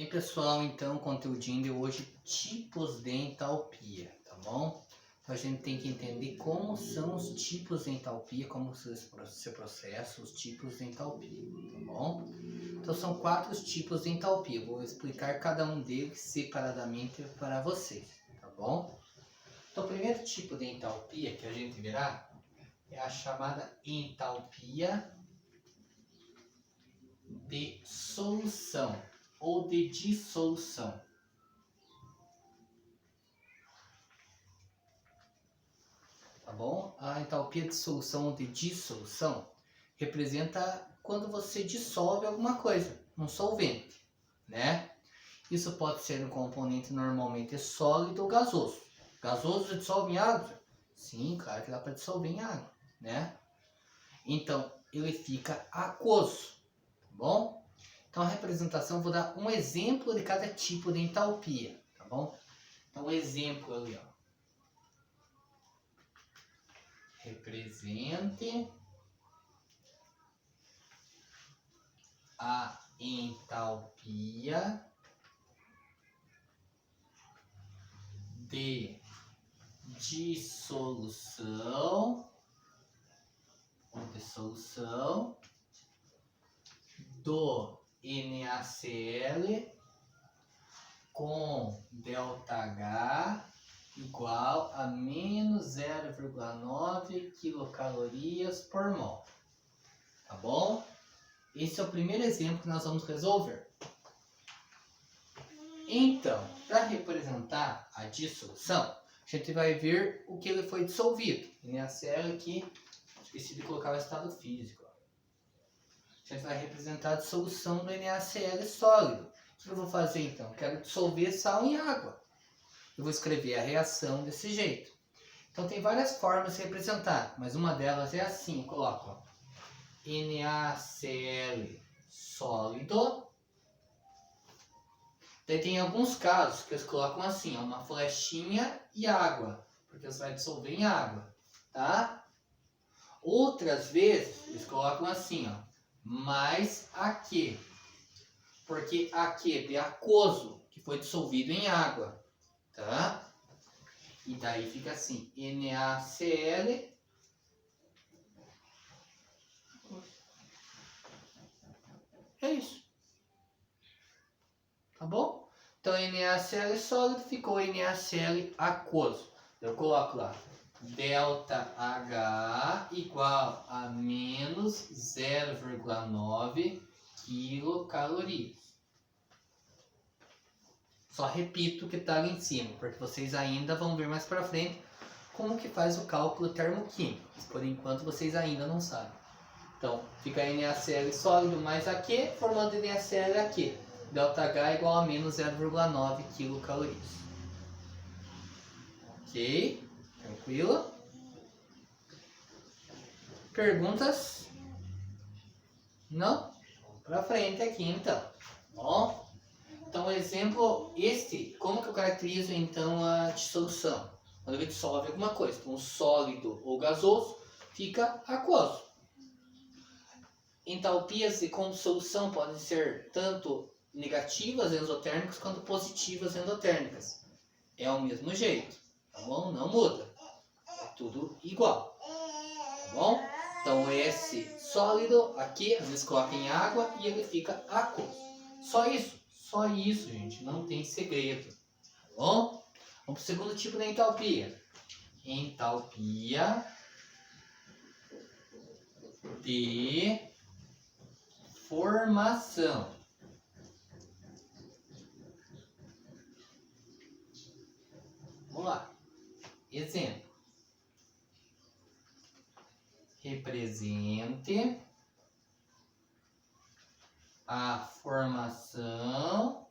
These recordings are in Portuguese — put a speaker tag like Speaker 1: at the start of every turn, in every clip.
Speaker 1: E pessoal, então o conteúdinho de hoje, tipos de entalpia, tá bom? Então a gente tem que entender como são os tipos de entalpia, como se processa os tipos de entalpia, tá bom? Então são 4 tipos de entalpia, vou explicar cada um deles separadamente para vocês, tá bom? Então o primeiro tipo de entalpia que a gente verá é a chamada entalpia de solução ou de dissolução. Tá bom? A entalpia de solução ou de dissolução representa quando você dissolve alguma coisa, um solvente, né? Isso pode ser um componente normalmente sólido ou gasoso. Gasoso dissolve em água? Sim, claro que dá para dissolver em água, né? Então, ele fica aquoso, tá bom? Então, a representação, vou dar um exemplo de cada tipo de entalpia, tá bom? Então, um exemplo ali, ó. Represente a entalpia de dissolução do NaCl com ΔH igual a menos 0,9 quilocalorias por mol. Tá bom? Esse é o primeiro exemplo que nós vamos resolver. Então, para representar a dissolução, a gente vai ver o que ele foi dissolvido. NaCl aqui, esqueci de colocar o estado físico. A gente vai representar a dissolução do NaCl sólido. O que eu vou fazer então? Eu quero dissolver sal em água. Eu vou escrever a reação desse jeito. Então tem várias formas de representar, mas uma delas é assim, eu coloco ó, NaCl sólido. Daí tem alguns casos que eles colocam assim, ó, uma flechinha e água, porque você vai dissolver em água, tá? Outras vezes eles colocam assim, ó, mais AQ, porque AQ é de aquoso, que foi dissolvido em água, tá? E daí fica assim, NaCl é isso. Tá bom? Então NaCl sólido ficou NaCl aquoso. Eu coloco lá ΔH igual a menos 0,9 quilocalorias. Só repito o que está ali em cima, porque vocês ainda vão ver mais para frente como que faz o cálculo termoquímico. Mas por enquanto vocês ainda não sabem. Então, fica NaCl sólido mais AQ, formando NaCl aqui. ΔH igual a menos 0,9 quilocalorias. Ok? Tranquilo? Perguntas? Não? Vamos para frente aqui então. Bom? Então, exemplo, como que eu caracterizo então a dissolução? Quando ele dissolve alguma coisa, então sólido ou gasoso, fica aquoso. Entalpias de dissolução podem ser tanto negativas exotérmicas quanto positivas endotérmicas. É o mesmo jeito, tá bom? Não muda. É tudo igual, tá bom? Então esse sólido aqui, às vezes coloca em água e ele fica aquoso. Só isso, gente. Não tem segredo, tá bom? Vamos para o segundo tipo de entalpia. Entalpia de formação. Vamos lá. Exemplo. Represente a formação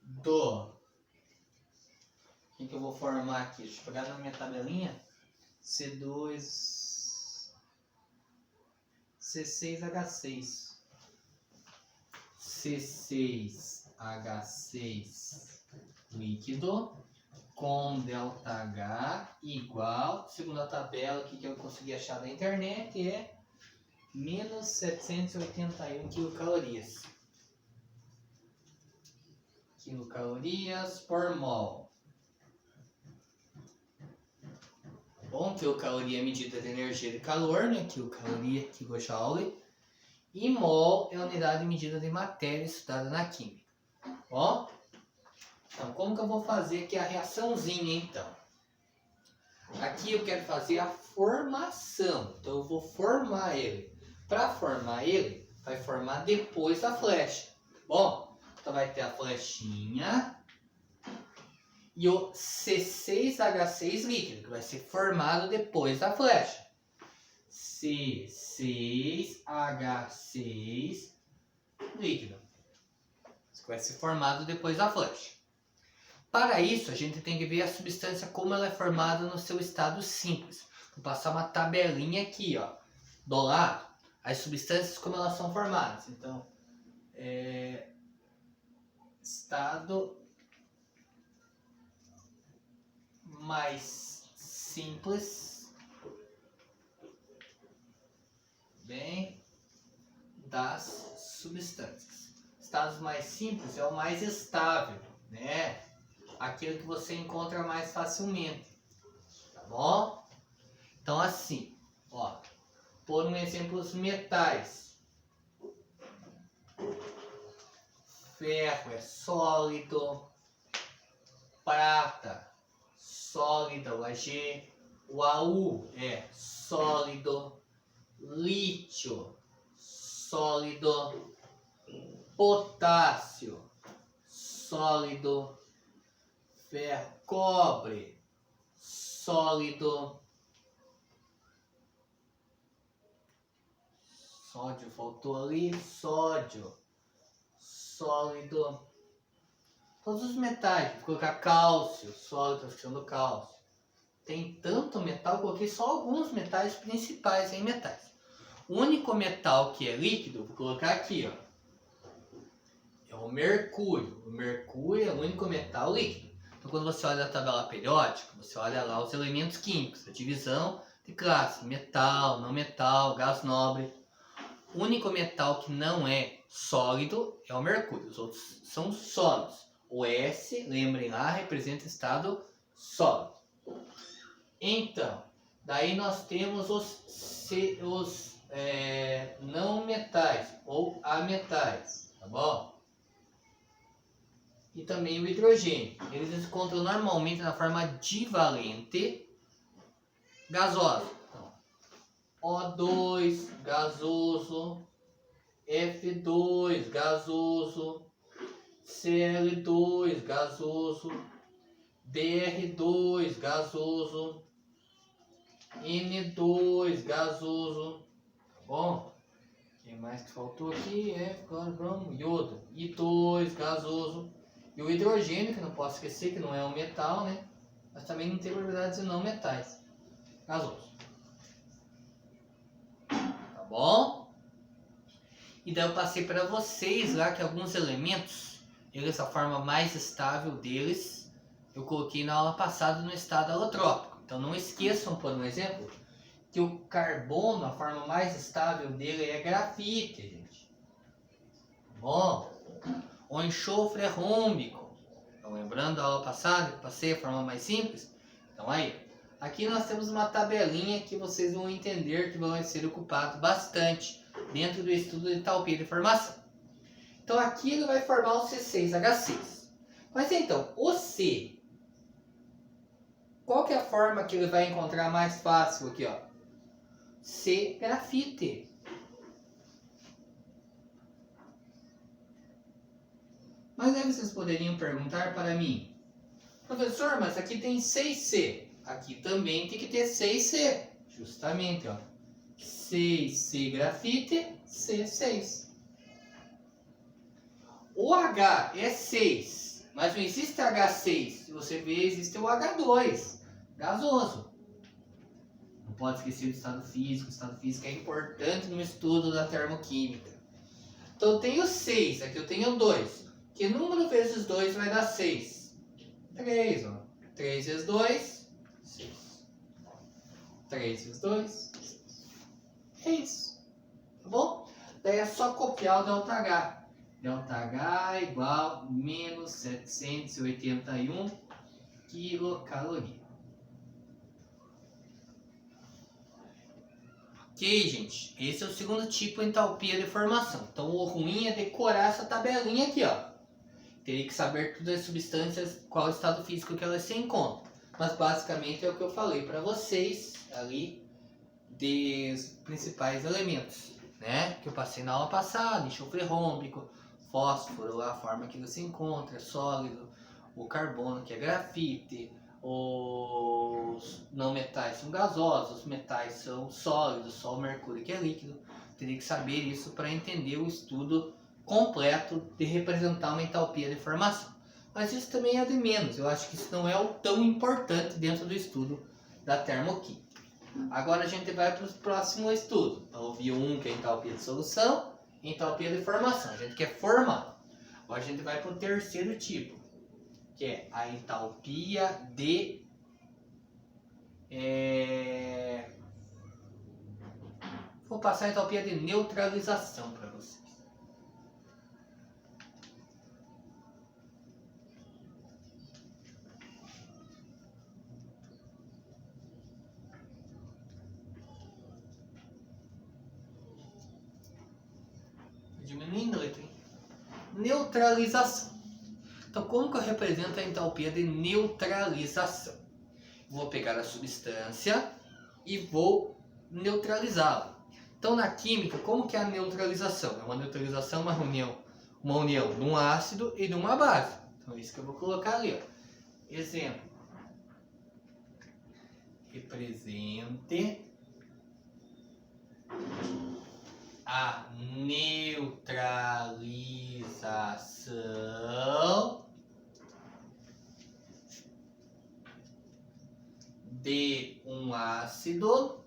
Speaker 1: do... O que eu vou formar aqui? Deixa eu pegar na minha tabelinha. C6H6. C6H6 líquido com ΔH igual, segundo a tabela aqui que eu consegui achar na internet, é Menos 781 quilocalorias. Quilocalorias por mol. Bom, quilocaloria é medida de energia de calor, né? Quilocaloria, quilojoule. E mol é a unidade de medida de matéria estudada na química. Ó, então como que eu vou fazer aqui a reaçãozinha, então? Aqui eu quero fazer a formação, então eu vou formar ele. Para formar ele, vai formar depois da flecha. Bom, então vai ter a flechinha e o C6H6 líquido, que vai ser formado depois da flecha. C6H6 líquido. Isso vai ser formado depois da flecha. Para isso, a gente tem que ver a substância como ela é formada no seu estado simples. Vou passar uma tabelinha aqui, ó, do lado. As substâncias como elas são formadas. Então, estado mais simples, bem, das substâncias. Estados mais simples é o mais estável, né? Aquilo que você encontra mais facilmente, tá bom? Então assim, ó, por um exemplo, os metais. Ferro é sólido, prata sólida, o Ag, o Au é sólido, lítio sólido, potássio sólido, ferro, cobre sólido, sódio faltou ali, sódio sólido, todos os metais, vou colocar cálcio sólido, estou tirando cálcio. Tem tanto metal, coloquei só alguns metais principais em metais. O único metal que é líquido, vou colocar aqui, ó, é o mercúrio. O mercúrio é o único metal líquido. Então, quando você olha a tabela periódica, você olha lá os elementos químicos, a divisão de classe, metal, não metal, gás nobre. O único metal que não é sólido é o mercúrio, os outros são sólidos. O S, lembrem lá, representa estado sólido. Então, daí nós temos os não metais ou ametais, tá bom? E também o hidrogênio. Eles se encontram normalmente na forma divalente gasosa. Então, O2 gasoso, F2 gasoso, Cl2 gasoso, Br2 gasoso, N2 gasoso, tá bom? O que mais que faltou aqui é cloro, iodo, I2 gasoso, e o hidrogênio, que não posso esquecer que não é um metal, né? Mas também não tem propriedades de não metais, gasoso. Tá bom? E daí eu passei para vocês lá que alguns elementos, eles, a forma mais estável deles, eu coloquei na aula passada no estado alotrópico. Então não esqueçam, por um exemplo, que o carbono, a forma mais estável dele é grafite, gente. Bom, o enxofre é rômbico. Então, lembrando da aula passada, que eu passei a forma mais simples? Então aí, aqui nós temos uma tabelinha que vocês vão entender que vai ser ocupado bastante dentro do estudo de talpia de formação. Então aqui ele vai formar o C6H6. Mas então, o C, qual que é a forma que ele vai encontrar mais fácil aqui, ó? C grafite. Mas aí vocês poderiam perguntar para mim, professor, mas aqui tem 6C, aqui também tem que ter 6C. Justamente, ó. 6C grafite, C6. O H é 6, mas não existe H6. Se você ver, existe o H2, gasoso. Não pode esquecer do estado físico. O estado físico é importante no estudo da termoquímica. Então eu tenho 6, aqui eu tenho 2. Que número vezes 2 vai dar 6? 3, ó. 3 vezes 2, 6. 3 vezes 2, 6. É isso. tá bom? Daí é só copiar o ΔH. ΔH igual menos 781 quilocaloria. Ok, gente? Esse é o segundo tipo, entalpia de formação. Então o ruim é decorar essa tabelinha aqui, ó. Teria que saber todas as substâncias, qual o estado físico que elas se encontram. Mas basicamente é o que eu falei para vocês ali dos principais elementos, né? Que eu passei na aula passada: enxofre rômbico, fósforo, a forma que ele se encontra, sólido, o carbono, que é grafite, os não metais são gasosos, os metais são sólidos, só o mercúrio que é líquido. Teria que saber isso para entender o estudo completo de representar uma entalpia de formação. Mas isso também é de menos, eu acho que isso não é o tão importante dentro do estudo da termoquímica. Agora a gente vai para o próximo estudo. Então, o um, que é entalpia de solução, e entalpia de formação. A gente quer formar. Agora a gente vai para o terceiro tipo, que é a entalpia de vou passar a entalpia de neutralização para vocês. Diminuindo, hein? Neutralização. Então, como que eu represento a entalpia de neutralização? Vou pegar a substância e vou neutralizá-la. Então, na química, como que é a neutralização? É uma neutralização, uma união de um ácido e de uma base. Então, é isso que eu vou colocar ali, ó. Exemplo. Represente a neutralização de um ácido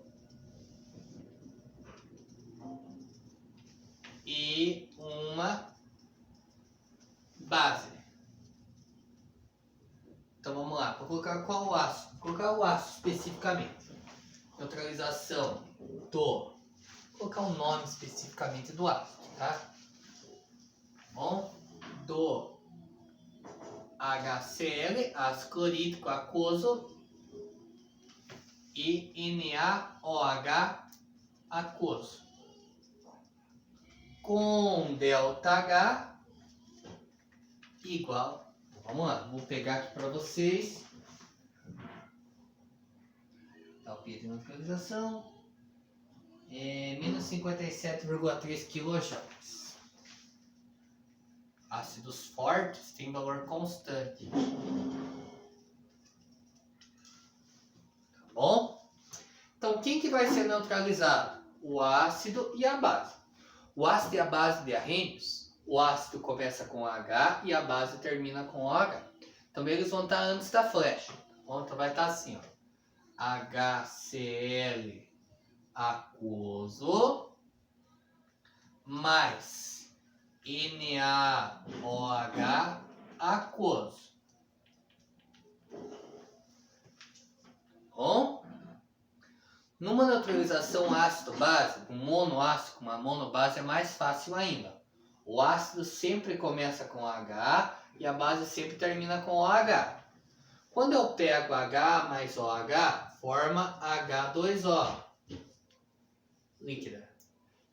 Speaker 1: e uma base. Então vamos lá, vou colocar qual ácido? Vou colocar o ácido especificamente. Neutralização do... Vou colocar o nome especificamente do ácido, tá? Bom, do HCl, ácido clorídrico aquoso, e NaOH aquoso. Com ΔH igual, vamos lá, vou pegar aqui para vocês, entalpia de neutralização, menos 57,3 kJ. Ácidos fortes têm valor constante. Tá bom? Então, quem que vai ser neutralizado? O ácido e a base. O ácido e a base de Arrhenius, o ácido começa com H e a base termina com OH. Então, eles vão estar antes da flecha. Então, vai estar assim, ó. HCl aquoso mais NaOH aquoso. Bom? Numa neutralização ácido-base, um monoácido com uma monobase é mais fácil ainda. O ácido sempre começa com H e a base sempre termina com OH. Quando eu pego H mais OH, forma H2O, líquida.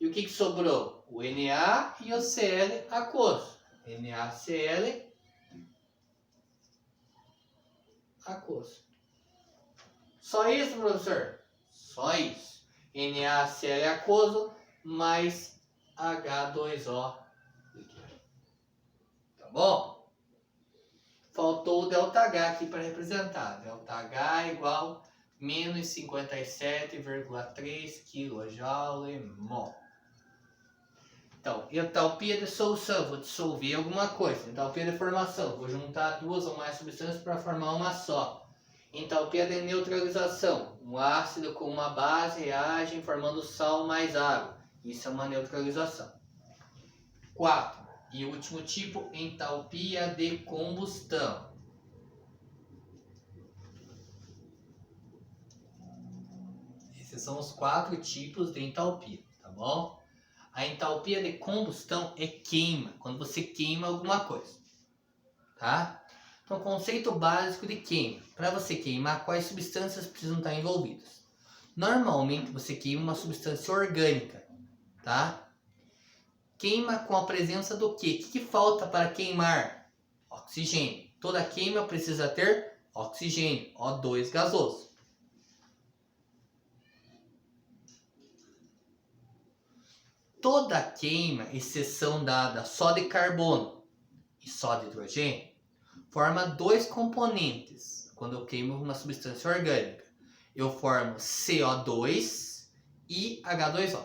Speaker 1: E o que sobrou? O Na e o Cl aquoso. NaCl aquoso. Só isso, professor? Só isso. NaCl aquoso mais H2O líquido. Tá bom? Faltou o ΔH aqui para representar. ΔH igual menos 57,3 kJ/mol. Então, entalpia de solução, vou dissolver alguma coisa. Entalpia de formação, vou juntar duas ou mais substâncias para formar uma só. Entalpia de neutralização, um ácido com uma base reagem formando sal mais água. Isso é uma neutralização. 4. E último tipo, entalpia de combustão. Esses são os 4 tipos de entalpia, tá bom? A entalpia de combustão é queima, quando você queima alguma coisa, tá? Então, conceito básico de queima. Para você queimar, quais substâncias precisam estar envolvidas? Normalmente, você queima uma substância orgânica, tá? Queima com a presença do quê? O que falta para queimar? Oxigênio. Toda queima precisa ter oxigênio, O2 gasoso. Toda queima, exceção dada só de carbono e só de hidrogênio, forma dois componentes. Quando eu queimo uma substância orgânica, eu formo CO2 e H2O,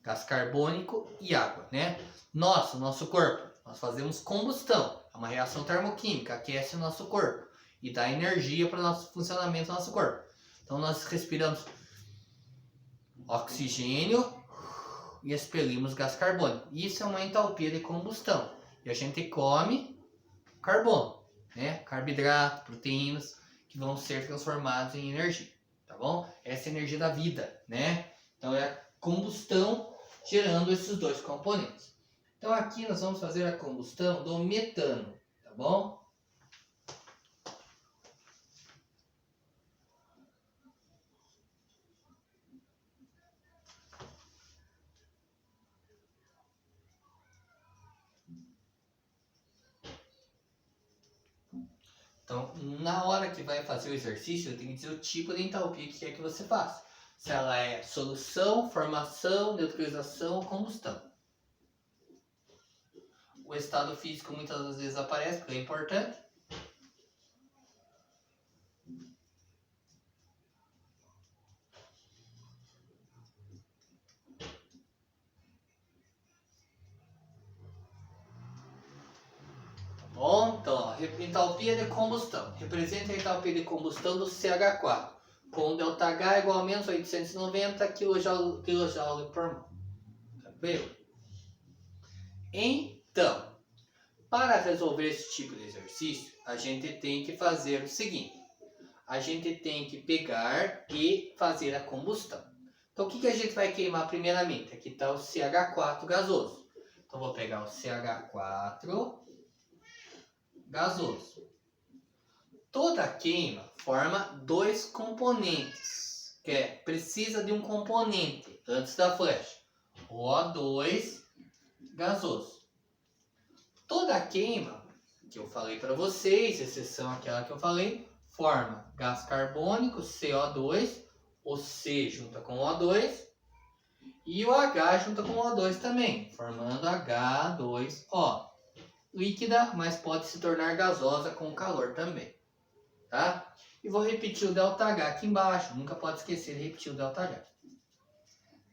Speaker 1: gás carbônico e água, né? Nosso corpo, nós fazemos combustão, é uma reação termoquímica, aquece o nosso corpo e dá energia para o nosso funcionamento do nosso corpo. Então nós respiramos oxigênio e expelimos gás carbônico. Isso é uma entalpia de combustão. E a gente come carbono, né? Carboidrato, proteínas que vão ser transformados em energia, tá bom? Essa é a energia da vida, né? Então é a combustão gerando esses dois componentes. Então aqui nós vamos fazer a combustão do metano, tá bom? Então, na hora que vai fazer o exercício, tem que dizer o tipo de entalpia que quer que você faça. Se ela é solução, formação, neutralização ou combustão. O estado físico muitas das vezes aparece, porque é importante. Bom, então, ó, entalpia de combustão. Representa a entalpia de combustão do CH4, com ΔH igual a menos 890 kJ por mol. Tranquilo? Então, para resolver esse tipo de exercício, a gente tem que fazer o seguinte. A gente tem que pegar e fazer a combustão. Então, o que a gente vai queimar primeiramente? Aqui está o CH4 gasoso. Então, vou pegar o CH4 gasoso. Toda queima forma dois componentes, que precisa de um componente antes da flecha, o O2 gasoso. Toda queima, que eu falei para vocês, exceção aquela que eu falei, forma gás carbônico, CO2, o C junta com o O2 e o H junta com o O2 também, formando H2O. Líquida, mas pode se tornar gasosa com o calor também, tá? E vou repetir o ΔH aqui embaixo, nunca pode esquecer de repetir o ΔH.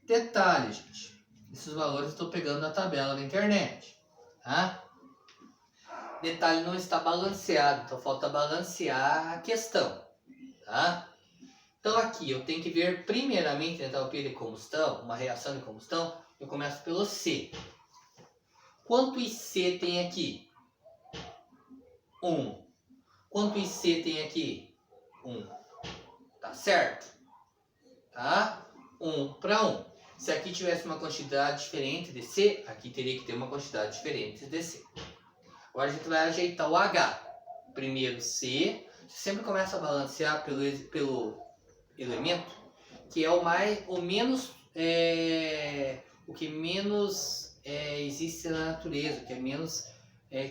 Speaker 1: Detalhe, gente, esses valores eu estou pegando da tabela da internet, tá? Detalhe, não está balanceado, então falta balancear a questão, tá? Então aqui eu tenho que ver primeiramente a entalpia de combustão, uma reação de combustão, eu começo pelo C. Quanto IC tem aqui? 1. Quanto IC tem aqui? 1. Tá certo? Tá? 1 para 1. Se aqui tivesse uma quantidade diferente de C, aqui teria que ter uma quantidade diferente de C. Agora a gente vai ajeitar o H. Primeiro C. Você sempre começa a balancear pelo elemento que é o que menos existe na natureza, que é menos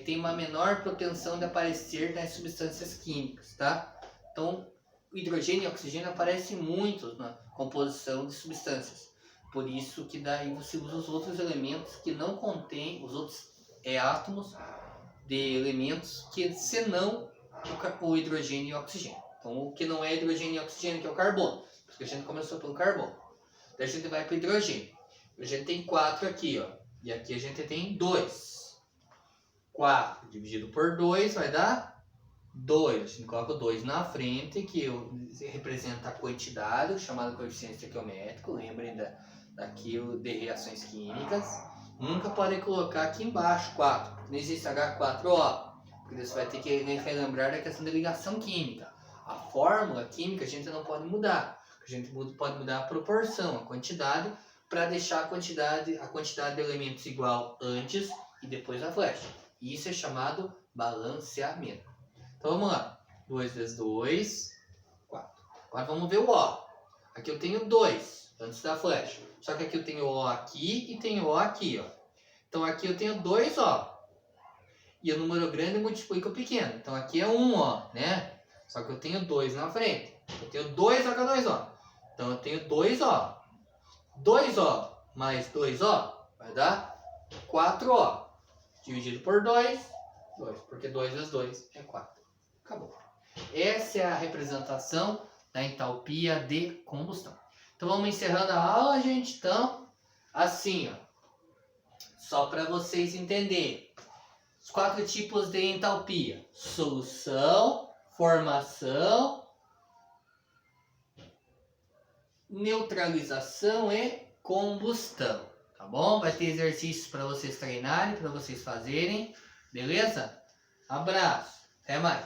Speaker 1: tem uma menor propensão de aparecer nas substâncias químicas, tá? Então, o hidrogênio e o oxigênio aparecem muito na composição de substâncias. Por isso que daí você usa os outros elementos que não contêm, os outros átomos de elementos que senão o hidrogênio e o oxigênio. Então, o que não é hidrogênio e oxigênio, que é o carbono. Porque a gente começou pelo carbono. Daí a gente vai para o hidrogênio. A gente tem 4 aqui, ó. E aqui a gente tem 2. 4 dividido por 2 vai dar 2. A gente coloca o 2 na frente, que representa a quantidade, chamada coeficiente estequiométrico. Lembrem daquilo de reações químicas. Nunca pode colocar aqui embaixo 4, porque não existe H4O. Porque você vai ter que relembrar da questão de ligação química. A fórmula química a gente não pode mudar. A gente pode mudar a proporção, a quantidade, para deixar a quantidade de elementos igual antes e depois da flecha. Isso é chamado balanceamento. Então vamos lá. 2 vezes 2, 4. Agora vamos ver o O. Aqui eu tenho 2 antes da flecha. Só que aqui eu tenho O aqui e tenho O aqui, ó. Então aqui eu tenho 2 O. E o número grande multiplica o pequeno. Então aqui é 1 O, né? Só que eu tenho 2 na frente. Eu tenho 2 O com 2 O. Então eu tenho 2 O. 2 O mais 2 O vai dar 4 O. Dividido por 2, 2. Porque 2 vezes 2 é 4. Acabou. Essa é a representação da entalpia de combustão. Então vamos encerrando a aula, gente. Então, assim, ó. Só para vocês entenderem. Os 4 tipos de entalpia: solução, formação, neutralização e combustão. Tá bom? Vai ter exercícios para vocês treinarem, para vocês fazerem. Beleza? Abraço. Até mais.